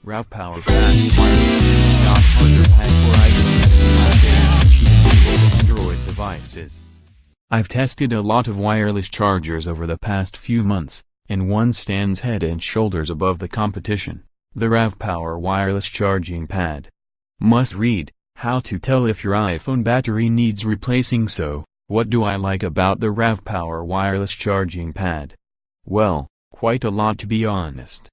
RAVPower Fast Wireless C.harger Pad for iPhone and Android devices. I've tested a lot of wireless chargers over the past few months, and one stands head and shoulders above the competition, the RAVPower Wireless Charging Pad. Must read: how to tell if your iPhone battery needs replacing. So, what do I like about the RAVPower Wireless Charging Pad? Well, quite a lot, to be honest.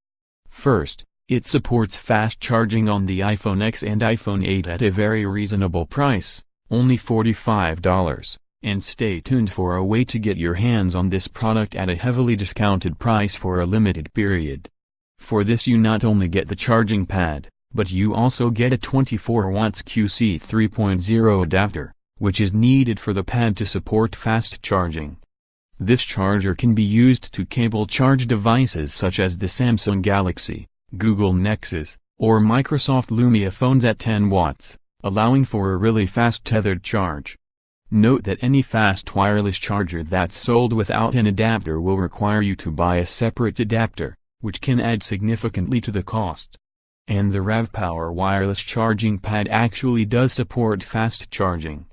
First, it supports fast charging on the iPhone X and iPhone 8 at a very reasonable price, only $45, and stay tuned for a way to get your hands on this product at a heavily discounted price for a limited period. For this, you not only get the charging pad, but you also get a 24 watts QC 3.0 adapter, which is needed for the pad to support fast charging. This charger can be used to cable charge devices such as the Samsung Galaxy, Google Nexus, or Microsoft Lumia phones at 10 watts, allowing for a really fast tethered charge. Note that any fast wireless charger that's sold without an adapter will require you to buy a separate adapter, which can add significantly to the cost. And the RAVPower Wireless Charging Pad actually does support fast charging.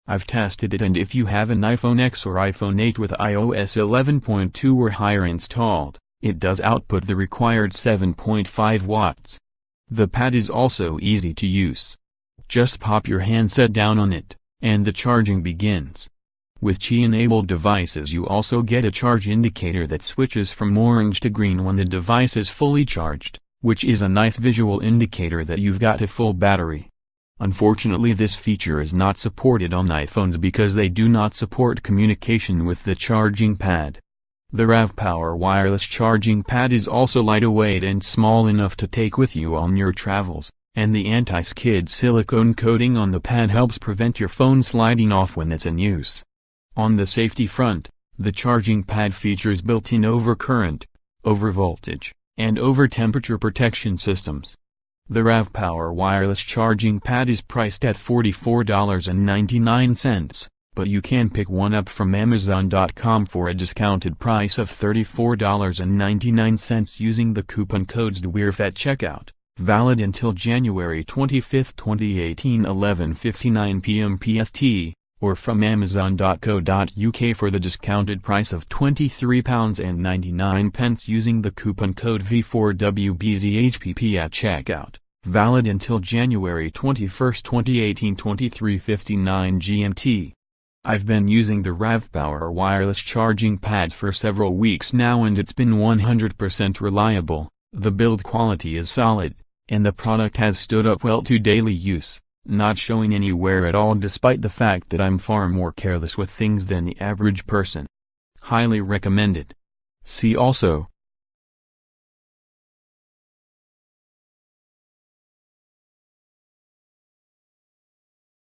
I've tested it, and if you have an iPhone X or iPhone 8 with iOS 11.2 or higher installed, it does output the required 7.5 watts. The pad is also easy to use. Just pop your handset down on it, and the charging begins. With Qi-enabled devices, you also get a charge indicator that switches from orange to green when the device is fully charged, which is a nice visual indicator that you've got a full battery. Unfortunately, this feature is not supported on iPhones because they do not support communication with the charging pad. The RAVPower Wireless Charging Pad is also lightweight and small enough to take with you on your travels, and the anti-skid silicone coating on the pad helps prevent your phone sliding off when it's in use. On the safety front, the charging pad features built-in overcurrent, overvoltage, and overtemperature protection systems. The RAVPower Wireless Charging Pad is priced at $44.99, but you can pick one up from Amazon.com for a discounted price of $34.99 using the coupon codes DWIRF at checkout, valid until January 25, 2018, 11:59 p.m. PST, or from Amazon.co.uk for the discounted price of £23.99 using the coupon code V4WBZHPP at checkout, valid until January 21, 2018, 23:59 GMT. I've been using the RAVPower Wireless Charging Pad for several weeks now, and it's been 100% reliable. The build quality is solid, and the product has stood up well to daily use, not showing any wear at all despite the fact that I'm far more careless with things than the average person. Highly recommended. See also,